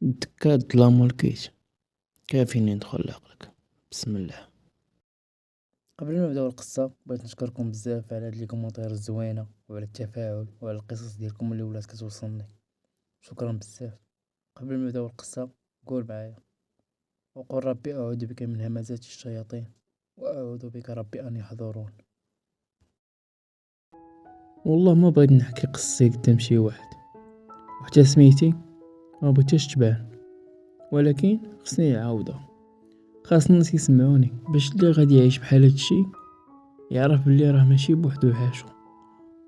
دكا الظلام والكيت كافيين يدخل لعقلك. بسم الله. قبل ما نبداو القصة بغيت نشكركم بزاف على هاد لي كومونتير الزوينة وعلى التفاعل وعلى القصص ديالكم اللي ولات كتوصلني. شكرا بزاف. قبل ما نبداو القصة قول معايا: وقل ربي أعوذ بك من همزات الشياطين وأعوذ بك ربي أن يحضرون. والله ما بغيت نحكي قصتي قدام شي واحد وحتى سميتي ما بغيتهاش تبان، ولكن خصني نعاودها. خاص الناس يسمعوني باش اللي غادي يعيش بحال هادشي يعرف بلي راه ماشي بوحدو عاشو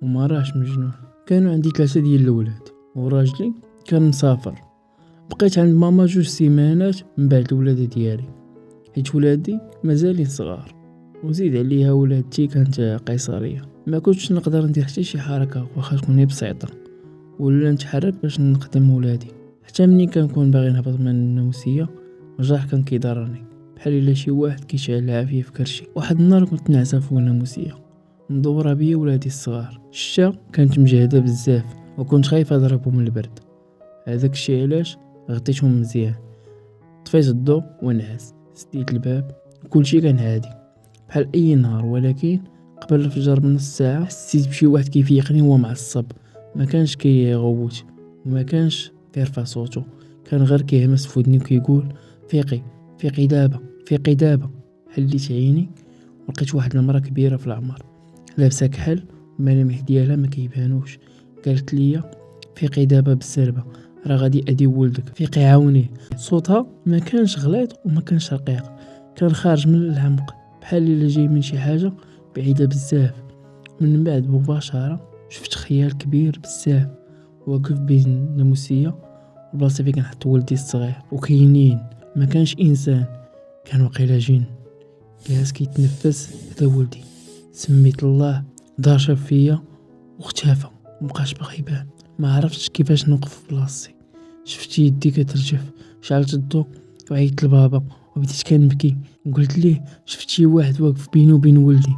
وما راهش مجنون. كانوا عندي 3 ديال الولاد وراجلي كان مسافر. بقيت عند ماما 2 سيمانات من بعد الولاده ديالي، حيت ولادي مازالين صغار وزيد عليها ولادتي كانت قيصريه. ما كنتش نقدر ندير حتى شي حركه واخا تكون بسيطه ولا نتحرك باش نخدم ولادي. حتى ملي كنكون باغي نهبط من الناموسيه الجرح كان كيضرني بحال الا شي واحد كيشعل العافيه في كرشي. واحد النهار كنت ناعسه فوق الناموسيه مدوره بيا ولادي الصغار. الشتا كانت مجهده بزاف وكنت خايف اضربهم من البرد. هذاك الشيء علاش غطيتهم مزيان، طفيت الضو ونعس، سديت الباب، كلشي كان عادي بحال اي نهار. ولكن قبل الفجر بنص ساعه حسيت بشي واحد كيفيقني وهو معصب. ما كانش كيغوت وما كانش كيرفع صوته، كان غير كيهمس في ودني وكيقول: فيقي فيقي دابا فيقي دابا. حليت عيني ولقيت واحد المراه كبيره في العمر لابسه كحل الملامح ديالها ما كيبانوش. قالت لي: فيقي دابا بالسربه، راه غادي ادي ولدك، فيقي عاونيه. صوتها ما كانش غليظ وما كانش رقيق، كان خارج من العمق بحال الا جاي من شي حاجه بعيده بزاف. من بعد مباشره شفت خيال كبير بزاف واقف بين الناموسيه وبلاصه فين كنحط ولدي الصغير وكاينين. ما كانش انسان، كان وقيلا جن جالس كيتنفس حدا ولدي. سميت الله، دار شاف فيا واختفى ومبقاش باغي يبان. ما عرفتش كيفاش نوقف في بلاصتي. شفت يدي كترجف، شعلت الضو وعيطت لبابا وبديت كنبكي. قلت ليه شفت شي واحد واقف بيني وبين ولدي.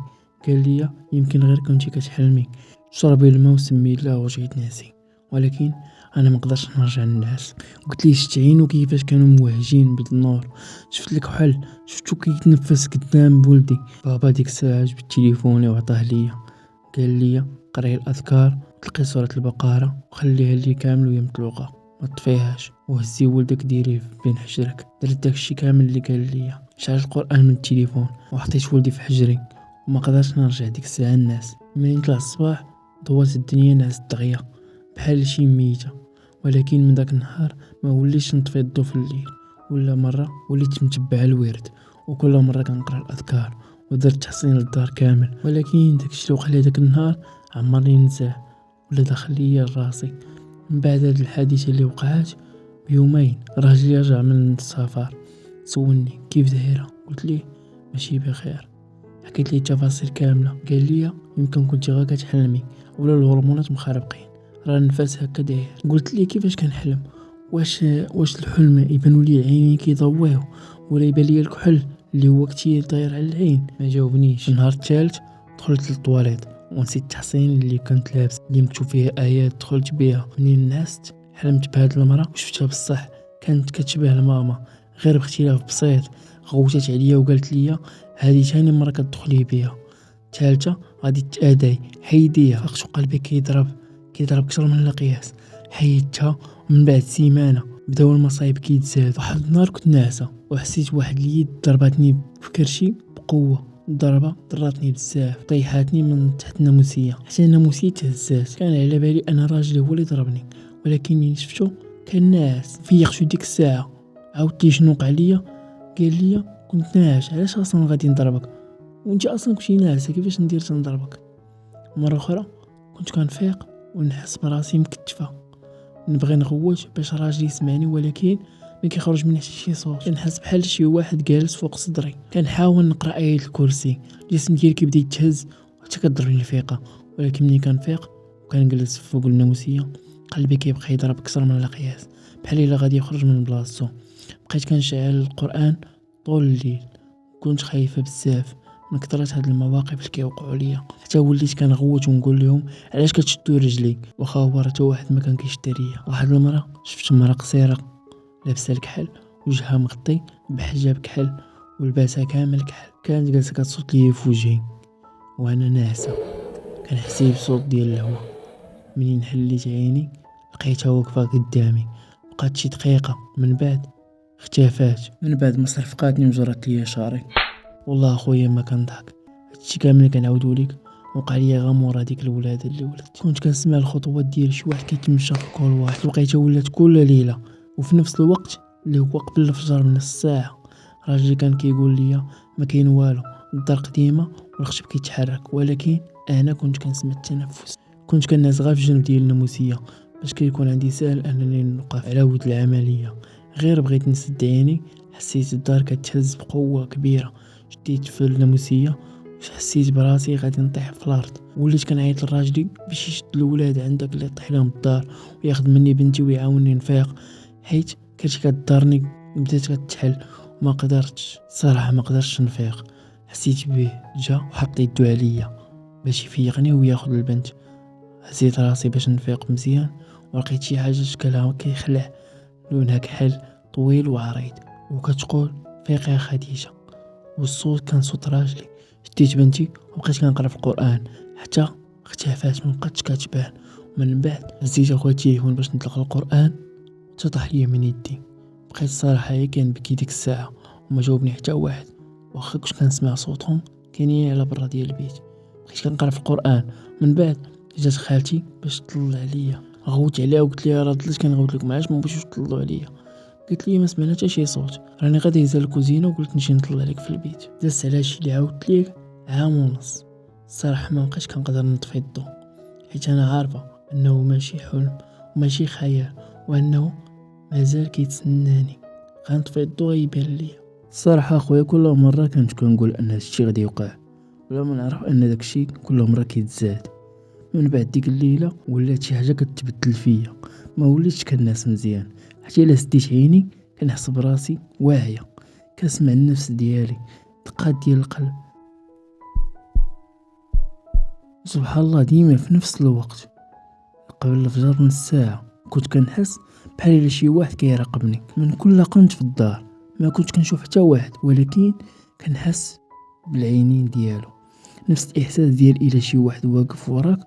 قال لي: يمكن غير كنتي كتحلمي. شربي الماء وسمي الله ورجعت ناسي. ولكن انا ما نقدرش نرجع للناس. قلت ليه شفت عينو كيفاش كانوا موهجين بالنور، شفت الكحل شفتو كيتنفس قدام بولدي. بابا ديك الساعه جبد تليفوني وعطاه ليا، قال لي: قري الاذكار وتلقي سوره البقره وخليها لي كامل وهي مطلوقه، ما تطفيهاش، وهزي ولدك ديريه بين حجرك. درت داكشي كامل اللي قال لي. شعلت القران من التليفون وحطيت ولدي في حجري وما قدرتش نرجع ديك الساعه الناس. ملي طلع الصباح ضوات الدنيا ناس دغيا بحال شي ميته. ولكن من داك النهار ما وليتش نطفي الضو في الليل، ولا مره وليت متبع الورد وكل مره كنقرا الاذكار ودرت تحصين للدار كامل. ولكن داكشي اللي وقع لي داك النهار عمرني ننساه ولا داخل ليا لراسي. من بعد هاد الحادثه اللي وقعات بيومين راجلي رجع من السفر، سولني كيف دايره، قلت ليه ماشي بخير. حكيت ليه التفاصيل كامله، قال لي: يمكن كنتي غير كتحلمي ولا الهرمونات مخربقين، راه النفس هكا داير. قلت ليه كيفاش كنحلم؟ واش الحلم يبانوا لي العينين كيضويو ولا يبان لي الكحل اللي هو كتير طاير على العين؟ ما جاوبنيش. النهار الثالث دخلت للطواليت ونسيت التحصين اللي كنت لابس اللي مكتوب فيه ايات دخلت بها. منين نعست حلمت بهاد المراه وشفتها بصح كانت كتشبه لماما غير باختلاف بسيط. غوتت عليا وقالت لي: هذه ثاني مره كتدخلي بها، ثالثه غادي تاداي، حيديها. فقت قلبي كيضرب اكثر من القياس. حيدتها ومن بعد سيمانه بداو المصايب كيتزاد. واحد النهار كنت ناعسه وحسيت واحد اليد ضربتني في كرشي بقوه. الضربه ضراتني بزاف، طيحاتني من تحت الناموسيه حتى الناموسيه تهزات. كان على بالي انا راجلي هو اللي ضربني، ولكن ملي شفتو كان ناعس. فيقتو ديك الساعه عاودت ليه شنو وقع ليا. قال لي: كنت ناعس، علاش اصلا غادي نضربك وانت اصلا كنتي ناعسه، كيفاش ندير تنضربك؟ مره اخرى كنت كنفيق ونحس براسي مكتفه، نبغي نغوت باش راجلي يسمعني ولكن ما كيخرج مني حتى شي صوت. كنحس بحال شي واحد جالس فوق صدري. كنحاول نقرا ايه الكرسي، الجسم ديالي كيبدا يتهز حتى كضربني الفيقه. ولكن ملي كنفيق وكنجلس فوق الناموسيه قلبي كيبقى يضرب اكثر من القياس بحال الا غادي يخرج من بلاصتو. بقيت كنشعل القران طول الليل، كنت خايفه بزاف من كثرة هاد المواقف اللي كيوقعوا ليا، حتى وليت كنغوت ونقول لهم: علاش كتشدوا رجلي؟ واخا هو راه حتى واحد ما كان كيشد ليا. واحد المره شفت مرا قصيره لابسه الكحل، وجهها مغطي بحجاب كحل ولباسها كامل كحل. كانت جالسه كتصوت ليا في وجهي وانا ناعسه، كنحسي بصوت ديال الهوا. منين حليت عيني لقيتها واقفه قدامي، بقات شي دقيقه من بعد اختفات. من بعد ما صرفقاتني وجرات ليا شعري. والله اخويا ما كنضحك، هادشي كامل اللي كنعاودو ليك وقع ليا غير مورا ديك الولاده اللي ولدت. كنت كنسمع الخطوات ديال شي واحد كيتمشى في كل واحد، لقيتها ولات كل ليله وفي نفس الوقت اللي هو قبل الفجر من الساعه. راجلي كان كيقول لي ما كاين والو، الدار قديمه والخشب كيتحرك، ولكن انا كنت كنسمع التنفس. كنت كنعس غير في جنب ديال الناموسيه باش كيكون عندي سهل انني نوقف على ود العمليه. غير بغيت نسد عيني حسيت الدار كتهز بقوه كبيره، شديت في الناموسيه حسيت براسي غادي نطيح في الارض. وليت كنعيط لراجلي باش يشد الولاد عندك اللي طيح لهم الدار وياخذ مني بنتي ويعاونني نفيق، حيت كانت كضرني. بدات كتحل وما قدرتش صراحه، ما قدرتش نفيق. حسيت به جا وحط يدو عليا باش يفيقني وياخذ البنت. هزيت راسي باش نفيق مزيان ولقيت شي حاجه شكلها كيخلع، لونها كحل طويل وعريض وكتقول فيقي يا خديجه. والصوت كان صوت راجلي. شديت بنتي وبقيت كنقرا في القران حتى اختفات، ما بقاتش كتبان. ومن بعد هزيت اخويا التليفون باش نطلق القران تطاح ليا من يدي. بقيت الصراحه هي كنبكي ديك الساعه وما جاوبني حتى واحد، واخا كنت كنسمع صوتهم كاينين على برا ديال البيت. بقيت كنقرا في القران. من بعد جات خالتي باش تطلع عليا، غوت عليها وقلت لها راه ضليت كنغوت لكم علاش ما بغيتوش تطلعوا عليا. قلت لي ما سمعنا حتى شي صوت، راني غادي نهز للكوزينه وقلت نجي نطلع عليك في البيت. دازت على هادشي اللي عاودت ليك عام ونص. الصراحه ما بقيتش كنقدر نطفي الضو، حيت انا عارفه انه ماشي حلم وماشي خيال، وانه مازال كيتسناني. غنطفي الضو يبان ليا. الصراحه اخويا كل مره كنت كنقول ان هادشي غادي يوقع، ولا ما نعرف ان داكشي كل مره كيتزاد. من بعد ديك الليله ولات شي حاجه كتبدل فيا، ما وليتش كنعس مزيان. حتى الا سديت عيني كنحس براسي واعيه، كنسمع النفس ديالي، دقات ديال القلب سبحان الله ديما في نفس الوقت. قبل الفجر من الساعه كنت كنحس بحال الا شي واحد كيراقبني. من كل قمت في الدار ما كنت كنشوف حتى واحد، ولكن كنحس بالعينين ديالو، نفس الاحساس ديال الا شي واحد واقف وراك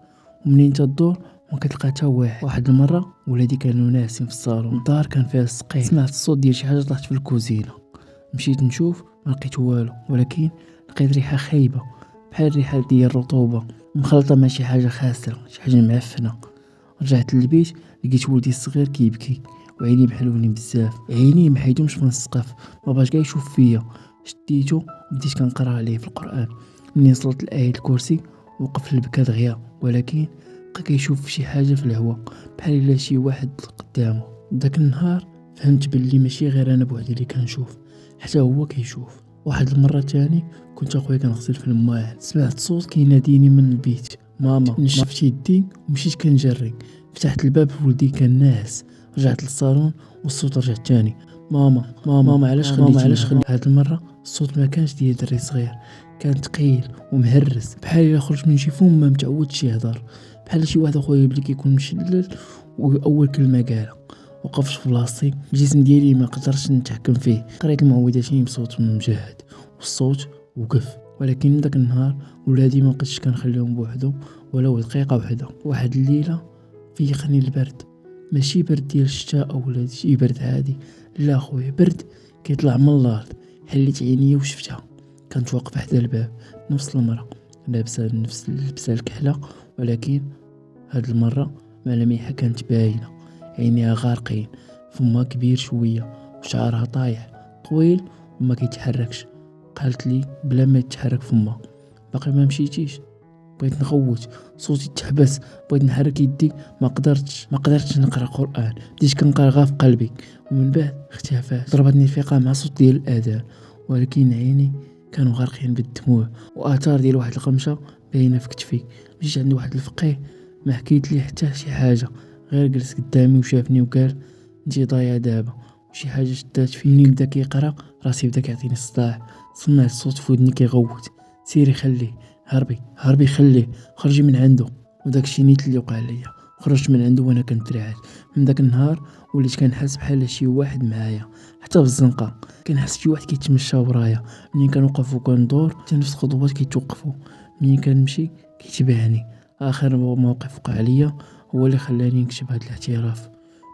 ومنين تدور ما كتلقى حتى واحد. واحد المره ولادي كانوا ناعسين في الصالون، الدار كان فيها السقيم. سمعت الصوت ديال شي حاجه طلعت في الكوزينه، مشيت نشوف ما لقيت والو، ولكن لقيت ريحه خايبه بحال الريحه ديال الرطوبه مخلطه مع شي حاجه خاسره، شي حاجه معفنه. رجعت للبيت لقيت ولدي الصغير كيبكي وعيني محلوني بزاف، عيني ما حيدهمش من السقف، ما بغاش كاع يشوف فيا. شديتو بديت كنقرا عليه في القران. منين وصلت لآية الكرسي وقف البكا دغيا، ولكن بقى كيشوف شي حاجه في الهواء بحال الا شي واحد قدامه. داك النهار فهمت باللي ماشي غير انا بوحدي اللي كنشوف، حتى هو كيشوف. واحد المره تاني كنت اخويا كنغسل في الماعن، سمعت صوت كيناديني من البيت ماما. نشفت يدي ومشيت كنجري، فتحت الباب ولدي كان ناعس. رجعت للصالون والصوت رجع تاني ماما ماما ماما علاش خليتيني. هاد المره الصوت ما كانش ديال دري صغير، كان ثقيل ومهرس بحال الا خرج من شي فم ما متعودش يهضر، بحال شي واحد اخويا بلي كيكون مشلل واول كلمه قالها. وقفت في بلاصتي، الجسم ديالي ما قدرتش نتحكم فيه. قريت المعوذتين بصوت مجهد والصوت وقف. ولكن من داك النهار ولادي ما بقيتش كنخليهم بوحدهم ولو دقيقه وحده. واحد الليله فيقني البرد، ماشي برد ديال الشتاء ولا شي برد عادي، لا خويا برد كيطلع من الارض. حليت عينيا وشفتها، كانت واقفه حدا الباب، نفس المراه لابسه نفس اللبسه الكحله، ولكن هاد المره ملامحها كانت باينه، عينيها غارقين، فمها كبير شويه وشعرها طايح طويل وما كيتحركش. قالت لي بلا ما يتحرك فمها باقي ما مشيتيش. بغيت نغوت، صوتي تحبس، بغيت نحرك يدي ما قدرتش نقرا قران، بديت كنقرا غير في قلبي. ومن بعد اختفات. ضربتني الفيقه مع صوت ديال الاذان، ولكن عيني كانوا غارقين بالدموع واثار ديال واحد القمشه باينه في كتفي. مشيت عند واحد الفقيه ما حكيت ليه حتى شي حاجه، غير جلس قدامي وشافني وقال انتي ضايع دابا. وشي حاجه شدات فيني، بدا كيقرا، راسي بدا كيعطيني الصداع. سمعت الصوت في ودني كيغوت سيري خليه، هربي خليه، خرجي من عنده. وداك الشيء نيت اللي وقع ليا. خرجت من عنده وانا كنترعد. من داك النهار وليت كنحس بحال شي واحد معايا، حتى في الزنقه كنحس شي واحد كيتمشى ورايا. منين كنوقف وكندور حتى نفس الخطوات كيتوقفوا، منين كنمشي كيتبعني. اخر موقف وقع ليا هو اللي خلاني نكتب هذا الاعتراف.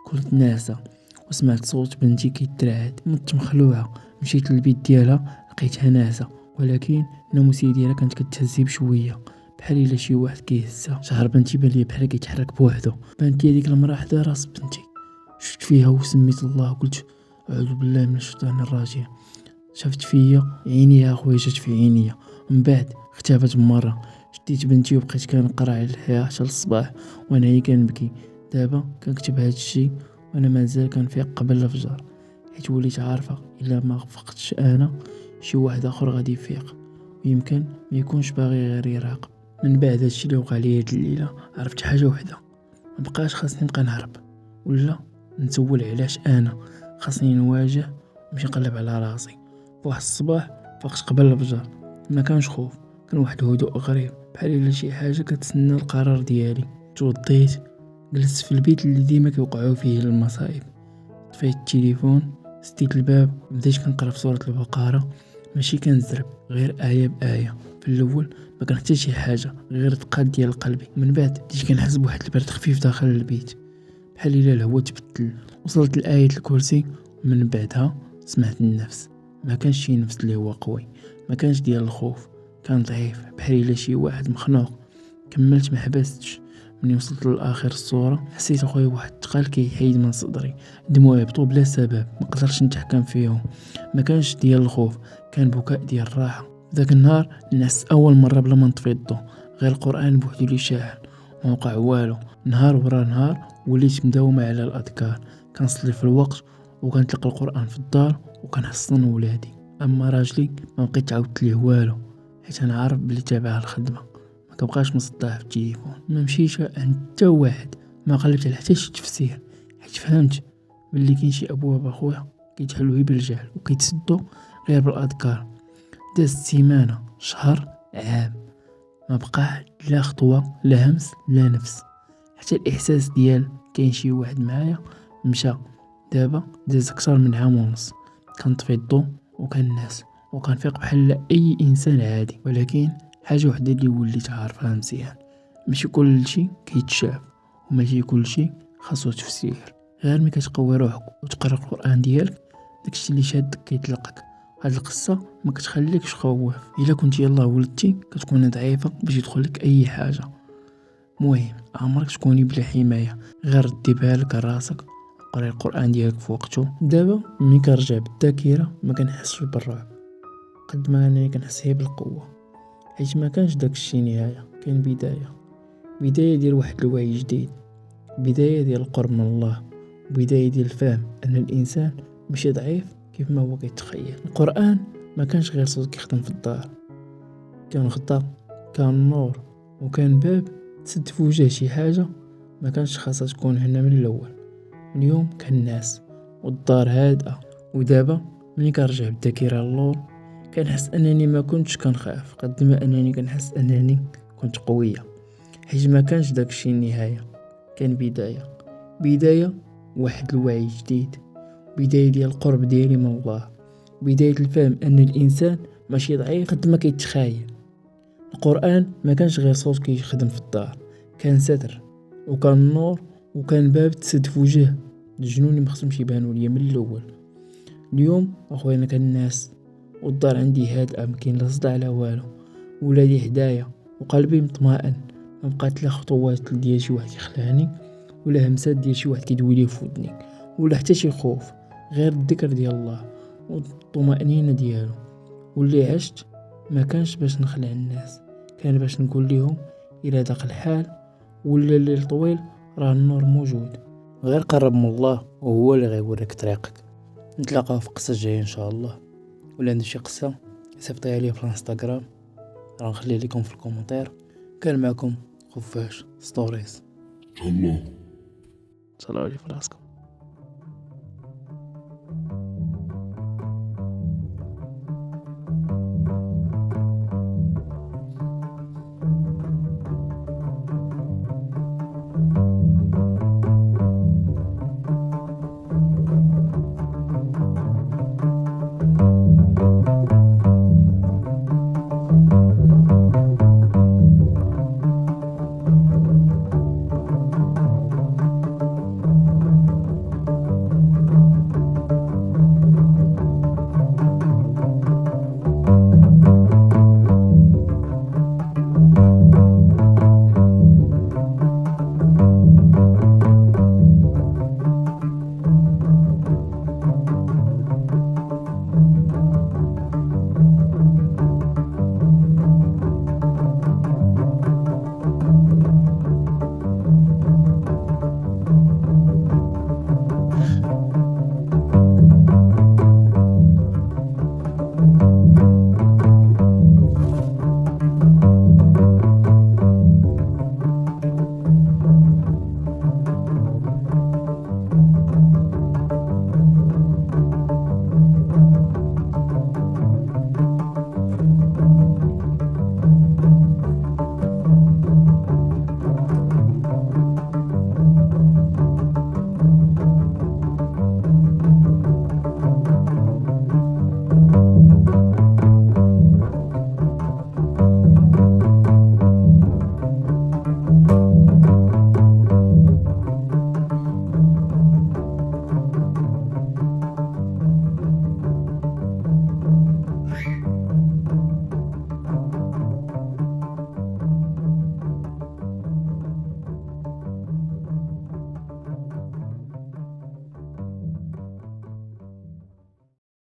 كنت ناعسه وسمعت صوت بنتي كيترعد، مت مخلوعه. مشيت للبيت ديالها لقيتها ناعسه، ولكن الناموسيه ديالها كانت كتهز بشويه بحال الا شي واحد كيهزها. شعر بنتي بان لي بحال كيتحرك بوحدو. بانت لي ديك المراه حدا راس بنتي. شفت فيها وسميت الله وقلت اعوذ بالله من الشيطان الرجيم. شافت فيا عينيها اخويا، جات في عينيا من بعد اختفت بمره. شديت بنتي وبقيت كنقرا عليها حتى للصباح وانا هي كنبكي. دابا كنكتب هذا الشيء وانا مازال كنفيق قبل الفجر، حيت وليت عارفه الا ما فقتش انا شي واحد اخر غادي يفيق، ويمكن ما يكونش باغي غير يراقب. من بعد هادشي اللي وقع لي هاد الليله عرفت حاجه وحده، ما بقاش خاصني نبقى نهرب ولا نسول علاش انا خاصني نواجه ونمشي نقلب على راسي. فواحد الصباح فقت قبل الفجر، ما كانش خوف، كان واحد الهدوء غريب بحال الا شي حاجه كتسنى القرار ديالي. توضيت جلست في البيت اللي ديما كيوقعوا فيه المصايب، طفيت التليفون، سديت الباب وبديت كنقرا في سوره البقره. ماشي كنزرب، غير ايه بايه. في الاول ما كان حتى شي حاجه غير دقات ديال قلبي. من بعد بديت كنحس بواحد البرد خفيف داخل البيت بحال الا الهواء تبدل. وصلت لآية الكرسي ومن بعدها سمعت النفس. ما كانش شي نفس اللي هو قوي، ما كانش ديال الخوف، كان ضعيف بحال الا شي واحد مخنوق. كملت ما حبستش. ملي وصلت لاخر الصوره حسيت اخويا واحد الثقل كيحيد من صدري، دموعي هبطوا بلا سبب ما قدرتش نتحكم فيهم. ما كانش ديال الخوف، كان بكاء ديال الراحه. ذاك النهار نعست اول مره بلا ما نطفي الضو، غير القران بوحدو اللي شاعل. ما وقع والو. نهار ورا نهار وليت مداومه على الاذكار، كنصلي في الوقت وكنتلقى القران في الدار وكنحصن ولادي. اما راجلي ما بقيت عاودت ليه والو، حيت انا عارف بلي تابع الخدمه، ما كبقاش مصدع في التليفون. ما مشيش عند حتى واحد، ما قلبت على حتى شي تفسير، حيت فهمت بلي كاين شي ابواب اخويا كيتحلوا غير بالجهل وكيتسدوا غير بالاذكار. دازت سيمانه، شهر، عام، ما بقى لا خطوه لا همس لا نفس. حتى الاحساس ديال كاين شي واحد معايا مشى. دابا داز اكثر من عام ونص، كنطفي الضو وكنعس وكنفيق بحال اي انسان عادي. ولكن حاجه وحده اللي وليت عارفها مزيان، ماشي كل شيء كيتشاف وماشي كل شيء خاصو تفسير. غير ملي كتقوي روحك وتقرا القران ديالك داكشي اللي شادك كيطلقك. هاد القصه ما كتخليكش خوف، الا كنت يلاه ولدتي كتكون ضعيفه باش يدخلك اي حاجه. مهم عمرك تكوني بلا حمايه، غير ردي بالك راسك قري القران ديالك في وقته. دابا ملي كنرجع بالذاكره ما كنحسش بالرعب قد ما انا كنحس بالقوه، حيت ما كانش داكشي نهايه، كان بدايه ديال واحد الوعي جديد، بدايه ديال القرب من الله، بدايه ديال الفهم ان الانسان ماشي ضعيف كيف ما هو كيتخيل. القران ما كانش غير صوت كيخدم في الدار، كان غطا، كان نور، وكان باب تسد في وجه شي حاجه ما كانش خاصها تكون هنا من الاول. اليوم كنعس والدار هادئه. ودابا ملي كنرجع بالذاكره للور كنحس انني ما كنتش كنخاف قد ما انني كنحس انني كنت قويه، حيت ما كانش داكشي النهايه، كان بدايه واحد الوعي جديد، بدايه ديال القرب ديالي من الله، بدايه الفهم ان الانسان ماشي ضعيف قد ما كيتخايل. القران ما كانش غير صوت كيخدم في الدار، كان ستر وكان نور وكان باب تسد في وجه الجنون اللي مخصهمش يبانوا ليا من الاول. اليوم اخويا انا كنعس والدار عندي هادئه، مكاين لا صداع لا والو، ولادي حدايا وقلبي مطمئن. ما بقات لا خطوات ديال شي واحد يخلعني ولا همسات ديال شي واحد كيدوي لي في ودني ولا حتى شي خوف، غير الذكر ديال الله والطمأنينه ديالو. واللي عشت ما كانش باش نخلع الناس، كان باش نقول لهم الى داق الحال ولا الليل طويل راه النور موجود، غير قرب من الله وهو اللي غيوريك طريقك. نتلاقاو في قصه جايه ان شاء الله، ولا عندي شي قصه صيفطيها لي في الانستغرام راه نخلي لكم في الكومنتير. كان معكم خفاش ستوريز. الله صلوا عليه في راسكم.